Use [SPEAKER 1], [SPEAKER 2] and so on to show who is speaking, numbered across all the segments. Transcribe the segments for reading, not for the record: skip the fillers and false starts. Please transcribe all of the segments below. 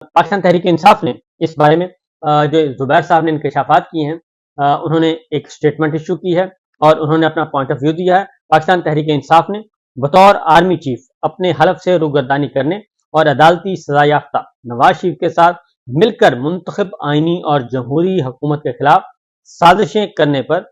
[SPEAKER 1] پاکستان تحریک انصاف نے اس بارے میں جو زبیر صاحب نے انکشافات کیے ہیں انہوں نے ایک سٹیٹمنٹ ایشو کی ہے اور انہوں نے اپنا پوائنٹ آف ویو دیا ہے۔ پاکستان تحریک انصاف نے بطور آرمی چیف اپنے حلف سے روگردانی کرنے اور عدالتی سزا یافتہ نواز شریف کے ساتھ مل کر منتخب آئینی اور جمہوری حکومت کے خلاف سازشیں کرنے پر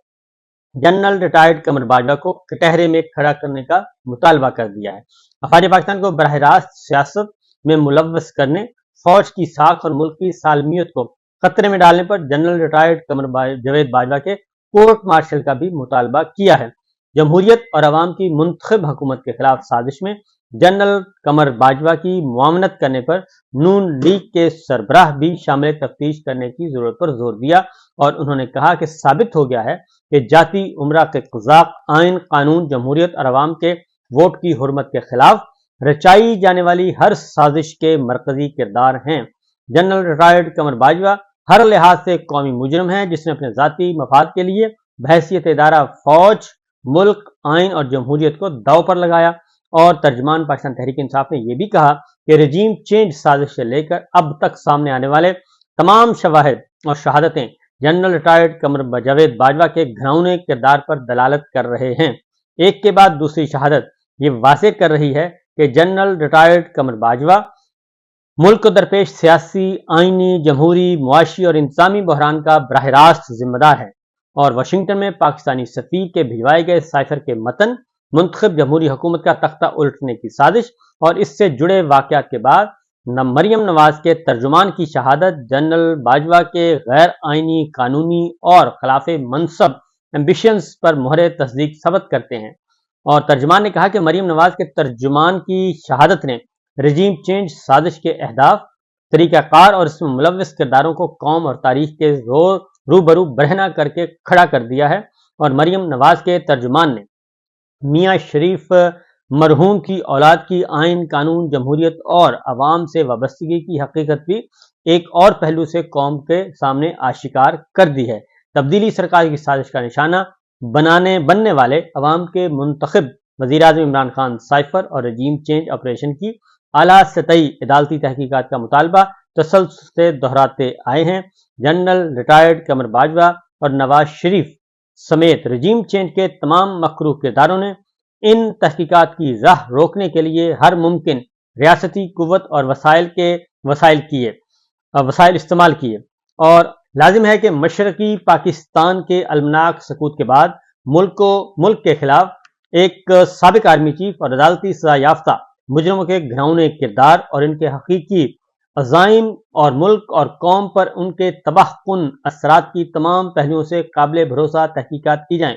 [SPEAKER 1] جنرل ریٹائرڈ قمر باجوہ کو کٹہرے میں کھڑا کرنے کا مطالبہ کر دیا ہے۔ افواج پاکستان کو براہ راست سیاست میں ملوث کرنے، فوج کی ساکھ اور ملک کی سالمیت کو خطرے میں ڈالنے پر جنرل ریٹائرڈ قمر جاوید باجوہ کے کورٹ مارشل کا بھی مطالبہ کیا ہے۔ جمہوریت اور عوام کی منتخب حکومت کے خلاف سازش میں جنرل قمر باجوہ کی معاونت کرنے پر نون لیگ کے سربراہ بھی شامل تفتیش کرنے کی ضرورت پر زور دیا اور انہوں نے کہا کہ ثابت ہو گیا ہے کہ جاتی عمرہ کے قذاق آئین، قانون، جمہوریت اور عوام کے ووٹ کی حرمت کے خلاف رچائی جانے والی ہر سازش کے مرکزی کردار ہیں۔ جنرل ریٹائرڈ قمر باجوہ ہر لحاظ سے قومی مجرم ہیں جس نے اپنے ذاتی مفاد کے لیے بحیثیت ادارہ فوج، ملک، آئین اور جمہوریت کو داؤ پر لگایا۔ اور ترجمان پاکستان تحریک انصاف نے یہ بھی کہا کہ رجیم چینج سازش سے لے کر اب تک سامنے آنے والے تمام شواہد اور شہادتیں جنرل ریٹائرڈ قمر جاوید باجوہ کے گھناؤنے کردار پر دلالت کر رہے ہیں۔ ایک کے بعد دوسری شہادت یہ واضح کر رہی ہے کہ جنرل ریٹائرڈ قمر باجوہ ملک کو درپیش سیاسی، آئینی، جمہوری، معاشی اور انتظامی بحران کا براہ راست ذمہ دار ہے اور واشنگٹن میں پاکستانی سفیر کے بھجوائے گئے سائفر کے متن، منتخب جمہوری حکومت کا تختہ الٹنے کی سازش اور اس سے جڑے واقعات کے بعد مریم نواز کے ترجمان کی شہادت جنرل باجوہ کے غیر آئینی، قانونی اور خلاف منصب ایمبیشنز پر مہر تصدیق ثبت کرتے ہیں۔ اور ترجمان نے کہا کہ مریم نواز کے ترجمان کی شہادت نے رجیم چینج سازش کے اہداف، طریقہ کار اور اس میں ملوث کرداروں کو قوم اور تاریخ کے روبرو برہنہ کر کے کھڑا کر دیا ہے۔ اور مریم نواز کے ترجمان نے میاں شریف مرحوم کی اولاد کی آئین، قانون، جمہوریت اور عوام سے وابستگی کی حقیقت بھی ایک اور پہلو سے قوم کے سامنے آشکار کر دی ہے۔ تبدیلی سرکار کی سازش کا نشانہ بننے والے عوام کے منتخب وزیر اعظم عمران خان سائفر اور رجیم چینج آپریشن کی اعلیٰ سطحی عدالتی تحقیقات کا مطالبہ تسلسل سے دہراتے آئے ہیں۔ جنرل ریٹائرڈ قمر باجوہ اور نواز شریف سمیت رجیم چینج کے تمام مکروہ کرداروں نے ان تحقیقات کی راہ روکنے کے لیے ہر ممکن ریاستی قوت اور وسائل استعمال کیے اور لازم ہے کہ مشرقی پاکستان کے المناک سقوط کے بعد ملک کے خلاف ایک سابق آرمی چیف اور عدالتی سزا یافتہ مجرموں کے گھناؤنے کردار اور ان کے حقیقی عزائم اور ملک اور قوم پر ان کے تباہ کن اثرات کی تمام پہلوؤں سے قابل بھروسہ تحقیقات کی جائیں۔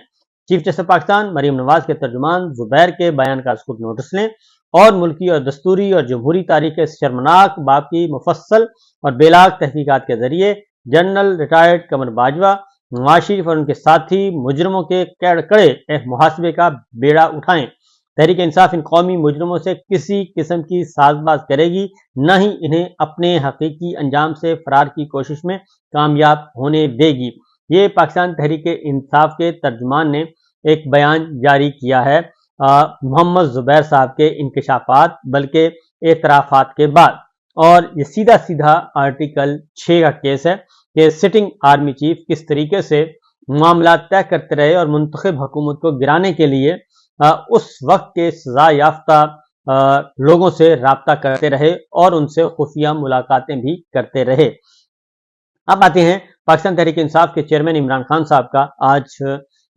[SPEAKER 1] چیف جسٹس پاکستان مریم نواز کے ترجمان زبیر کے بیان کا خود نوٹس لیں اور ملکی اور دستوری اور جمہوری تاریخ کے شرمناک باب کی مفصل اور بیلاگ تحقیقات کے ذریعے جنرل ریٹائرڈ قمر باجوہ، نواز شریف اور ان کے ساتھی مجرموں کے کڑے محاسبے کا بیڑا اٹھائیں۔ تحریک انصاف ان قومی مجرموں سے کسی قسم کی ساز باز کرے گی، نہ ہی انہیں اپنے حقیقی انجام سے فرار کی کوشش میں کامیاب ہونے دے گی۔ یہ پاکستان تحریک انصاف کے ترجمان نے ایک بیان جاری کیا ہے محمد زبیر صاحب کے انکشافات بلکہ اعترافات کے بعد، اور یہ سیدھا آرٹیکل 6 کا کیس ہے کہ سٹنگ آرمی چیف کس طریقے سے معاملات طے کرتے رہے اور منتخب حکومت کو گرانے کے لیے اس وقت کے سزا یافتہ لوگوں سے رابطہ کرتے رہے اور ان سے خفیہ ملاقاتیں بھی کرتے رہے۔ اب آتے ہیں پاکستان تحریک انصاف کے چیئرمین عمران خان صاحب کا آج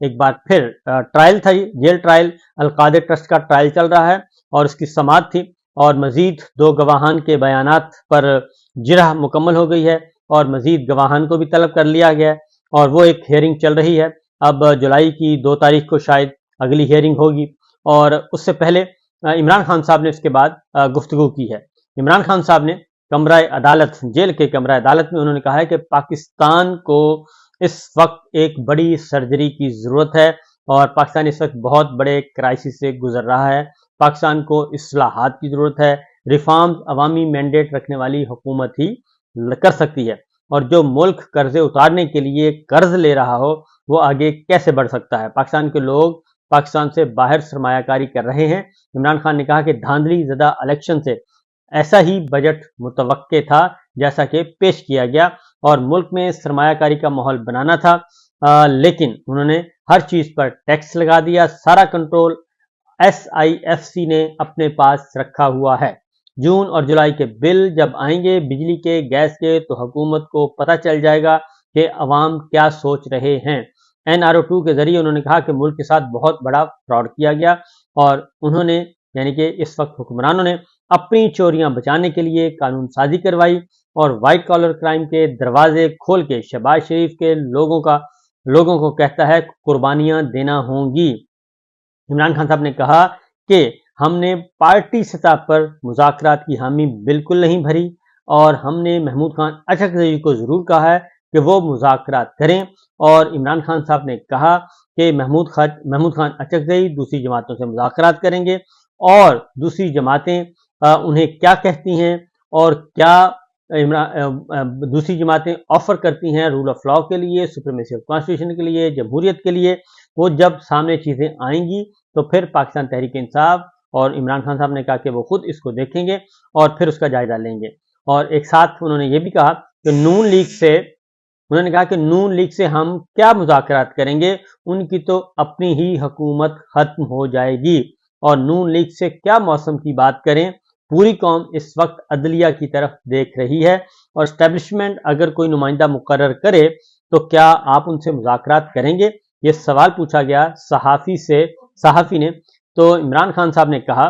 [SPEAKER 1] ایک بار پھر ٹرائل تھا، جیل ٹرائل، القادر ٹرسٹ کا ٹرائل چل رہا ہے اور اس کی سماعت تھی اور مزید 2 گواہان کے بیانات پر جرح مکمل ہو گئی ہے اور مزید گواہان کو بھی طلب کر لیا گیا ہے اور وہ ایک ہیئرنگ چل رہی ہے۔ اب جولائی کی 2 تاریخ کو شاید اگلی ہیئرنگ ہوگی اور اس سے پہلے عمران خان صاحب نے اس کے بعد گفتگو کی ہے۔ عمران خان صاحب نے کمرہ عدالت، جیل کے کمرہ عدالت میں انہوں نے کہا ہے کہ پاکستان کو اس وقت ایک بڑی سرجری کی ضرورت ہے اور پاکستان اس وقت بہت بڑے کرائسس سے گزر رہا ہے۔ پاکستان کو اصلاحات کی ضرورت ہے، ریفارمز عوامی مینڈیٹ رکھنے والی حکومت ہی کر سکتی ہے، اور جو ملک قرضے اتارنے کے لیے قرض لے رہا ہو وہ آگے کیسے بڑھ سکتا ہے؟ پاکستان کے لوگ پاکستان سے باہر سرمایہ کاری کر رہے ہیں۔ عمران خان نے کہا کہ دھاندلی زدہ الیکشن سے ایسا ہی بجٹ متوقع تھا جیسا کہ پیش کیا گیا اور ملک میں سرمایہ کاری کا ماحول بنانا تھا، لیکن انہوں نے ہر چیز پر ٹیکس لگا دیا۔ سارا کنٹرول SIFC نے اپنے پاس رکھا ہوا ہے۔ جون اور جولائی کے بل جب آئیں گے بجلی کے، گیس کے، تو حکومت کو پتہ چل جائے گا کہ عوام کیا سوچ رہے ہیں۔ NRO2 کے ذریعے انہوں نے کہا کہ ملک کے ساتھ بہت بڑا فراڈ کیا گیا اور انہوں نے یعنی کہ اس وقت حکمرانوں نے اپنی چوریاں بچانے کے لیے قانون سازی کروائی اور وائٹ کالر کرائم کے دروازے کھول کے شہباز شریف کے لوگوں کو کہتا ہے قربانیاں دینا ہوں گی۔ عمران خان صاحب نے کہا کہ ہم نے پارٹی سطح پر مذاکرات کی حامی بالکل نہیں بھری اور ہم نے محمود خان اچکزئی کو ضرور کہا ہے کہ وہ مذاکرات کریں، اور عمران خان صاحب نے کہا کہ محمود خان اچکزئی دوسری جماعتوں سے مذاکرات کریں گے اور دوسری جماعتیں انہیں کیا کہتی ہیں اور کیا دوسری جماعتیں آفر کرتی ہیں رول آف لاء کے لیے، سپریمیسی آف کانسٹیٹیوشن کے لیے، جمہوریت کے لیے، وہ جب سامنے چیزیں آئیں گی تو پھر پاکستان تحریک انصاف اور عمران خان صاحب نے کہا کہ وہ خود اس کو دیکھیں گے اور پھر اس کا جائزہ لیں گے۔ اور ایک ساتھ انہوں نے یہ بھی کہا کہ نون لیگ سے ہم کیا مذاکرات کریں گے، ان کی تو اپنی ہی حکومت ختم ہو جائے گی، اور نون لیگ سے کیا موسم کی بات کریں، پوری قوم اس وقت عدلیہ کی طرف دیکھ رہی ہے، اور اسٹیبلشمنٹ اگر کوئی نمائندہ مقرر کرے تو کیا آپ ان سے مذاکرات کریں گے، یہ سوال پوچھا گیا صحافی نے۔ تو عمران خان صاحب نے کہا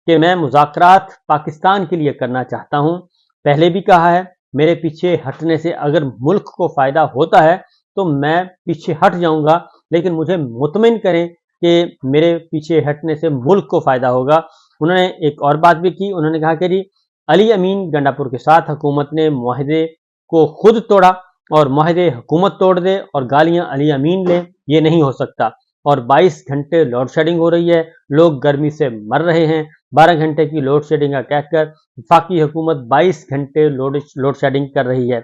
[SPEAKER 1] کہ میں مذاکرات پاکستان کے لیے کرنا چاہتا ہوں، پہلے بھی کہا ہے میرے پیچھے ہٹنے سے اگر ملک کو فائدہ ہوتا ہے تو میں پیچھے ہٹ جاؤں گا، لیکن مجھے مطمئن کریں کہ میرے پیچھے ہٹنے سے ملک کو فائدہ ہوگا۔ انہوں نے ایک اور بات بھی کی، انہوں نے کہا کہ جی علی امین گنڈا پور کے ساتھ حکومت نے معاہدے کو خود توڑا اور معاہدے حکومت توڑ دے اور گالیاں علی امین لے، یہ نہیں ہو سکتا، اور 22 گھنٹے لوڈ شیڈنگ ہو رہی ہے، لوگ گرمی سے مر رہے ہیں، 12 گھنٹے کی لوڈ شیڈنگ کا کہہ کر وفاقی حکومت 22 گھنٹے لوڈ شیڈنگ کر رہی ہے۔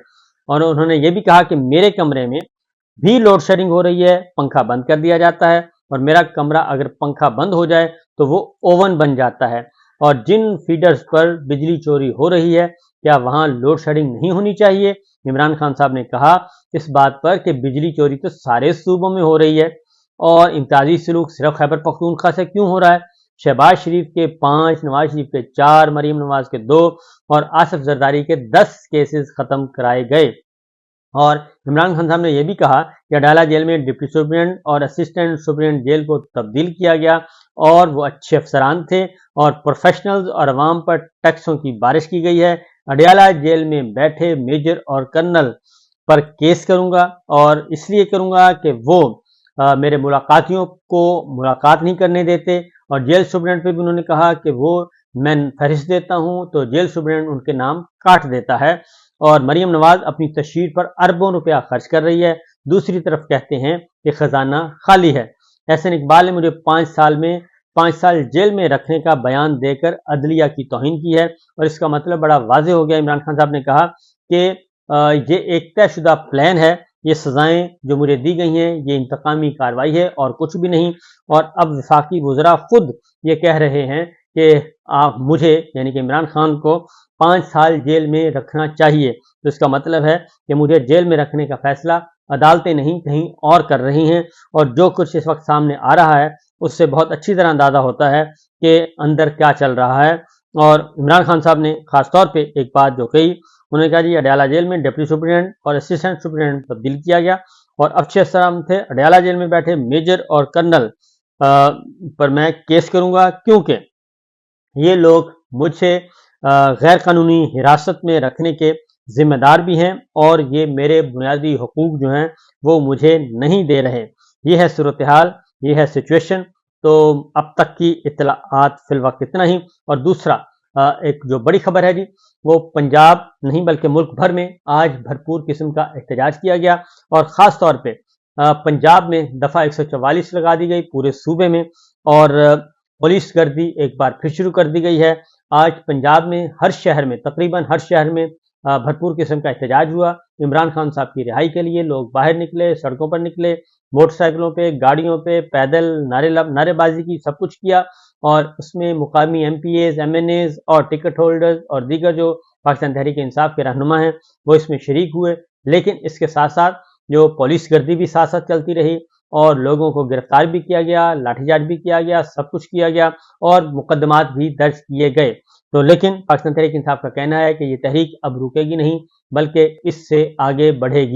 [SPEAKER 1] اور انہوں نے یہ بھی کہا کہ میرے کمرے میں بھی لوڈ شیڈنگ ہو رہی ہے، پنکھا بند کر دیا جاتا ہے، اور میرا کمرہ اگر پنکھا بند ہو جائے تو وہ اوون بن جاتا ہے، اور جن فیڈرز پر بجلی چوری ہو رہی ہے کیا وہاں لوڈ شیڈنگ نہیں ہونی چاہیے؟ عمران خان صاحب نے کہا اس بات پر کہ بجلی چوری تو سارے صوبوں میں ہو رہی ہے، اور امتیازی سلوک صرف خیبر پختونخوا سے کیوں ہو رہا ہے؟ شہباز شریف کے 5، نواز شریف کے 4، مریم نواز کے 2 اور آصف زرداری کے 10 کیسز ختم کرائے گئے۔ اور عمران خان صاحب نے یہ بھی کہا کہ اڈالہ جیل میں ڈپٹی سپرنٹینڈنٹ اور اسسٹنٹ سپرنٹینڈنٹ جیل کو تبدیل کیا گیا، اور وہ اچھے افسران تھے اور پروفیشنلز، اور عوام پر ٹیکسوں کی بارش کی گئی ہے۔ اڈیالہ جیل میں بیٹھے میجر اور کرنل پر کیس کروں گا، اور اس لیے کروں گا کہ وہ میرے ملاقاتیوں کو ملاقات نہیں کرنے دیتے، اور جیل سپرنٹینڈنٹ پہ بھی انہوں نے کہا کہ وہ میں فہرست دیتا ہوں تو جیل سپرنٹینڈنٹ ان کے نام کاٹ دیتا ہے، اور مریم نواز اپنی تشہیر پر اربوں روپیہ خرچ کر رہی ہے، دوسری طرف کہتے ہیں کہ خزانہ خالی ہے۔ احسن اقبال نے مجھے 5 سال جیل میں رکھنے کا بیان دے کر عدلیہ کی توہین کی ہے، اور اس کا مطلب بڑا واضح ہو گیا۔ عمران خان صاحب نے کہا کہ یہ ایک طے شدہ پلان ہے، یہ سزائیں جو مجھے دی گئی ہیں یہ انتقامی کارروائی ہے اور کچھ بھی نہیں، اور اب وفاقی وزراء خود یہ کہہ رہے ہیں کہ مجھے یعنی کہ عمران خان کو 5 سال جیل میں رکھنا چاہیے، تو اس کا مطلب ہے کہ مجھے جیل میں رکھنے کا فیصلہ عدالتیں نہیں کہیں اور کر رہی ہیں، اور جو کچھ اس وقت سامنے آ رہا ہے اس سے بہت اچھی طرح اندازہ ہوتا ہے کہ اندر کیا چل رہا ہے۔ اور عمران خان صاحب نے خاص طور پہ ایک بات جو کہی، انہوں نے کہا جی اڈیالہ جیل میں ڈپٹی سپرنٹینڈنٹ اور اسسٹنٹ سپرنٹینڈنٹ تبدیل کیا گیا، اور اچھے افسران تھے، اڈیالہ جیل میں بیٹھے میجر اور کرنل پر میں کیس کروں گا، کیونکہ یہ لوگ مجھ سے غیر قانونی حراست میں رکھنے کے ذمہ دار بھی ہیں، اور یہ میرے بنیادی حقوق جو ہیں وہ مجھے نہیں دے رہے۔ یہ ہے صورتحال، یہ ہے سچویشن۔ تو اب تک کی اطلاعات فی الوقت اتنا ہی۔ اور دوسرا ایک جو بڑی خبر ہے جی، وہ پنجاب نہیں بلکہ ملک بھر میں آج بھرپور قسم کا احتجاج کیا گیا، اور خاص طور پہ پنجاب میں دفعہ 144 لگا دی گئی پورے صوبے میں، اور پولیس گردی ایک بار پھر شروع کر دی گئی ہے۔ آج پنجاب میں ہر شہر میں تقریباً ہر شہر میں بھرپور قسم کا احتجاج ہوا عمران خان صاحب کی رہائی کے لیے۔ لوگ باہر نکلے، سڑکوں پر نکلے، موٹر سائیکلوں پہ، گاڑیوں پہ، پیدل، نعرے بازی کی، سب کچھ کیا، اور اس میں مقامی MPAs, MNAs اور ٹکٹ ہولڈرز اور دیگر جو پاکستان تحریک انصاف کے رہنما ہیں وہ اس میں شریک ہوئے، لیکن اس کے ساتھ ساتھ جو پولیس گردی بھی ساتھ ساتھ چلتی رہی اور لوگوں کو گرفتار بھی کیا گیا، لاٹھی چارج بھی کیا گیا، سب کچھ کیا گیا اور مقدمات بھی درج کیے گئے۔ تو لیکن پاکستان تحریک انصاف کا کہنا ہے کہ یہ تحریک اب رکے گی نہیں بلکہ اس سے آگے بڑھے گی۔